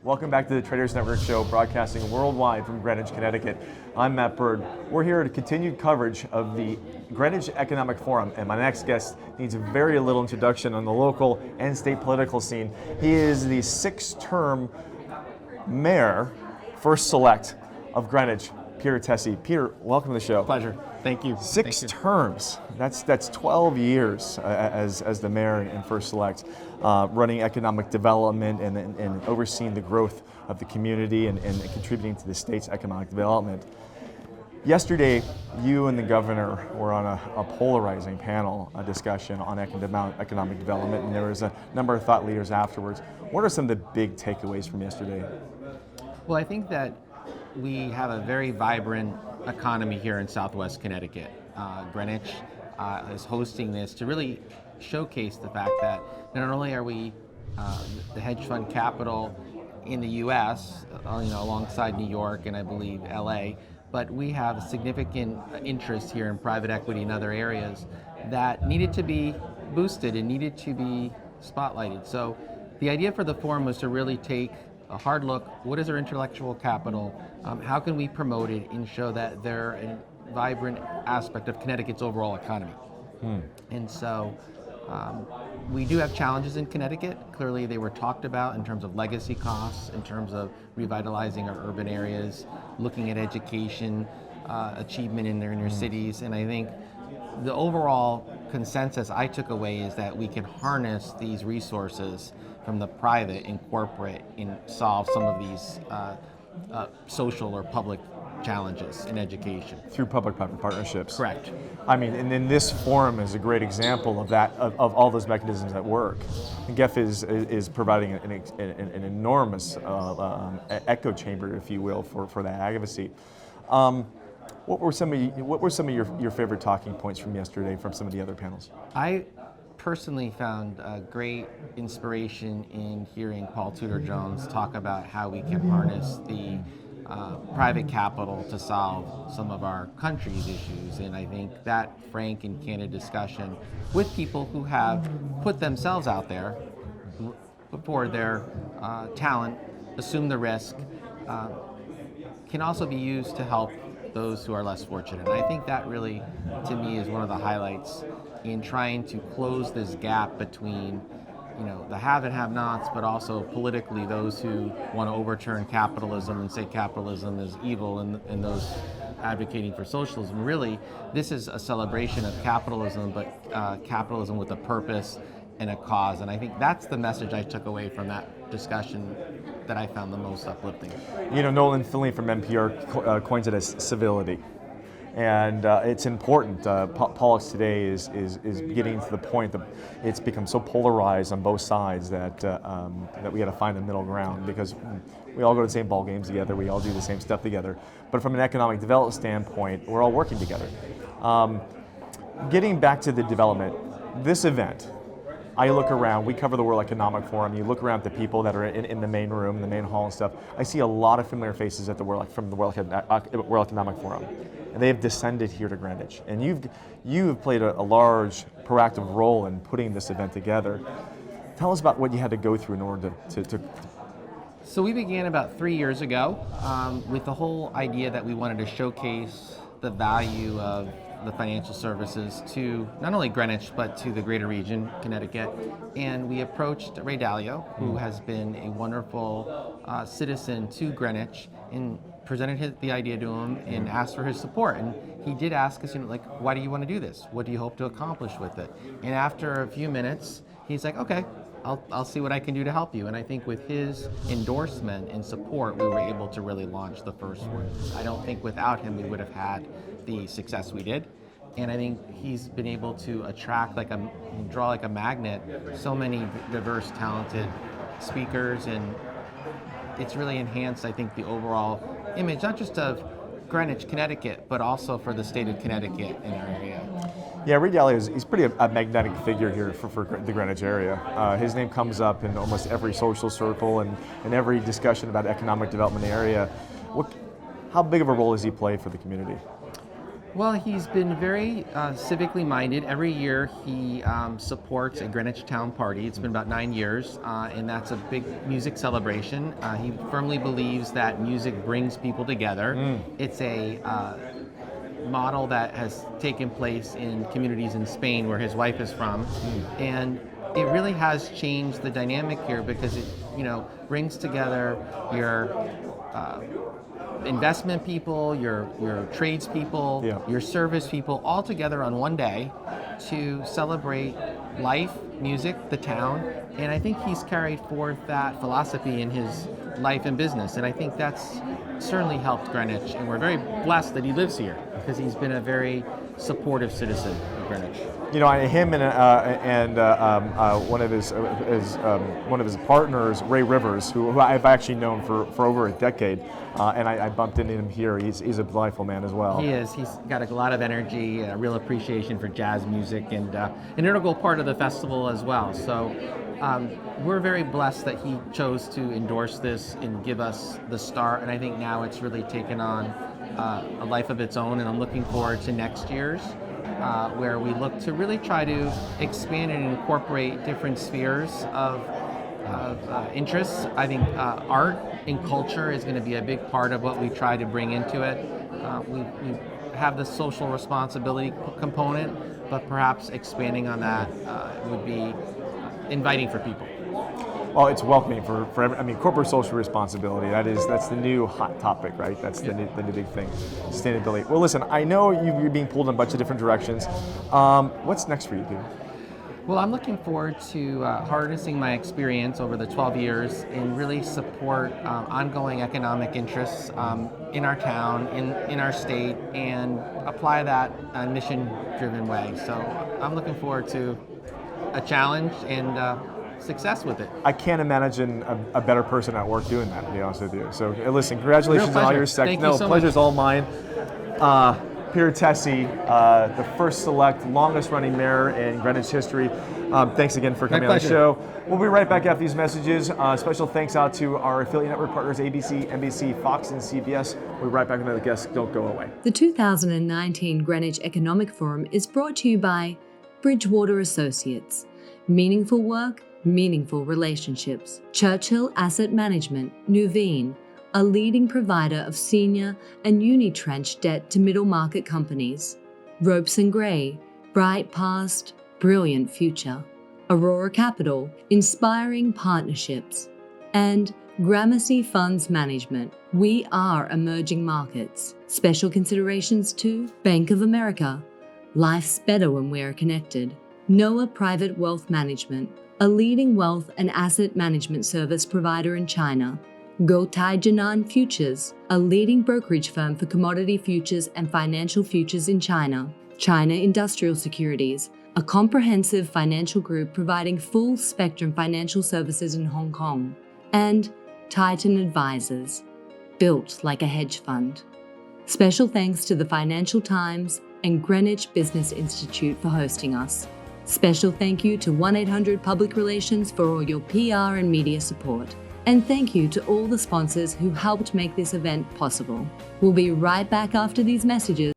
Welcome back to the Traders Network show, broadcasting worldwide from Greenwich, Connecticut. I'm Matt Bird. We're here at continued coverage of the Greenwich Economic Forum, and my next guest needs very little introduction on the local and state political scene. He is the sixth-term mayor, first select, of Greenwich, Peter Tesei. Peter, welcome to the show. Pleasure. Thank you. Six terms. That's 12 years as the mayor and first select, running economic development and overseeing the growth of the community and contributing to the state's economic development. Yesterday, you and the governor were on a polarizing panel, a discussion on economic development, and there was a number of thought leaders afterwards. What are some of the big takeaways from yesterday? Well, I think that we have a very vibrant economy here in Southwest Connecticut. Greenwich is hosting this to really showcase the fact that not only are we the hedge fund capital in the U.S., alongside New York and I believe L.A., but we have significant interest here in private equity and other areas that needed to be boosted and needed to be spotlighted. So the idea for the forum was to really take a hard look. What is our intellectual capital? How can we promote it and show that they're a vibrant aspect of Connecticut's overall economy? And so we do have challenges in Connecticut. Clearly they were talked about in terms of legacy costs, in terms of revitalizing our urban areas, looking at education, achievement in their inner cities. And I think the overall consensus I took away is that we can harness these resources from the private and corporate and solve some of these social or public challenges in education. Through public-private partnerships. Correct. I mean, and then this forum is a great example of that, of all those mechanisms at work. And GEF is providing an enormous echo chamber, if you will, for that advocacy. What were some of your favorite talking points from yesterday from some of the other panels? I personally found great inspiration in hearing Paul Tudor Jones talk about how we can harness the private capital to solve some of our country's issues. And I think that frank and candid discussion with people who have put themselves out there for their talent, assume the risk, can also be used to help those who are less fortunate. And I think that really, to me, is one of the highlights in trying to close this gap between the have and have-nots, but also politically those who want to overturn capitalism and say capitalism is evil and those advocating for socialism. Really, this is a celebration of capitalism, but capitalism with a purpose and a cause. And I think that's the message I took away from that discussion that I found the most uplifting. Nolan Finley from NPR coins it as civility. And it's important. Politics today is getting to the point that it's become so polarized on both sides that we got to find the middle ground, because we all go to the same ball games together, we all do the same stuff together. But from an economic development standpoint, we're all working together. Getting back to the development, this event, I look around, we cover the World Economic Forum, you look around at the people that are in the main room, the main hall and stuff, I see a lot of familiar faces at from the World Economic Forum. And they have descended here to Greenwich. And you've played a large proactive role in putting this event together. Tell us about what you had to go through in order to So we began about 3 years ago with the whole idea that we wanted to showcase the value of the financial services to not only Greenwich, but to the greater region, Connecticut. And we approached Ray Dalio, who has been a wonderful citizen to Greenwich, and presented the idea to him and asked for his support. And he did ask us, why do you want to do this? What do you hope to accomplish with it? And after a few minutes, he's like, okay, I'll see what I can do to help you. And I think with his endorsement and support, we were able to really launch the first one. I don't think without him we would have had the success we did. And I think he's been able to attract draw like a magnet so many diverse, talented speakers, and it's really enhanced, I think, the overall image, not just of Greenwich, Connecticut, but also for the state of Connecticut in our area. Yeah, Ray Dalio he's pretty a magnetic figure here for the Greenwich area. His name comes up in almost every social circle and in every discussion about economic development in the area. How big of a role does he play for the community? Well, he's been very civically minded. Every year he supports a Greenwich Town Party. It's been about 9 years, and that's a big music celebration. He firmly believes that music brings people together. It's a model that has taken place in communities in Spain where his wife is from, and it really has changed the dynamic here because it, brings together your investment people, your tradespeople, your service people, all together on one day to celebrate life, music, the town, and I think he's carried forth that philosophy in his life and business, and I think that's certainly helped Greenwich, and we're very blessed that he lives here because he's been a very supportive citizen of Greenwich. Him and one of his partners, Ray Rivers, who I've actually known for over a decade, and I bumped into him here. He's a delightful man as well. He is. He's got a lot of energy, a real appreciation for jazz music, and an integral part of the festival as well. So we're very blessed that he chose to endorse this and give us the start, and I think now it's really taken on a life of its own, and I'm looking forward to next year's, where we look to really try to expand and incorporate different spheres of interests. I think art and culture is going to be a big part of what we try to bring into it. We have the social responsibility component, but perhaps expanding on that would be inviting for people. Well, it's welcoming for corporate social responsibility. That's the new hot topic, right? That's the new big thing, sustainability. Well, listen, I know you're being pulled in a bunch of different directions. What's next for you, Peter? Well, I'm looking forward to harnessing my experience over the 12 years and really support ongoing economic interests in our town, in our state, and apply that mission-driven way. So I'm looking forward to a challenge and success with it. I can't imagine a better person at work doing that, to be honest with you. So listen, congratulations on all your success. Thank you so pleasure's much. all mine. Peter Tesei, the first select, longest running mayor in Greenwich history. Thanks again for coming on the show. We'll be right back after these messages. Special thanks out to our affiliate network partners, ABC, NBC, Fox, and CBS. We'll be right back with another guest. Don't go away. The 2019 Greenwich Economic Forum is brought to you by Bridgewater Associates. Meaningful work, meaningful relationships. Churchill Asset Management, Nuveen, a leading provider of senior and unitranche debt to middle market companies. Ropes and Gray, bright past, brilliant future. Aurora Capital, inspiring partnerships. And Gramercy Funds Management, we are emerging markets. Special considerations to Bank of America, life's better when we're connected. Noah Private Wealth Management, a leading wealth and asset management service provider in China. Guotai Jinan Futures, a leading brokerage firm for commodity futures and financial futures in China. China Industrial Securities, a comprehensive financial group providing full spectrum financial services in Hong Kong. And Titan Advisors, built like a hedge fund. Special thanks to the Financial Times and Greenwich Business Institute for hosting us. Special thank you to 1-800 Public Relations for all your PR and media support. And thank you to all the sponsors who helped make this event possible. We'll be right back after these messages.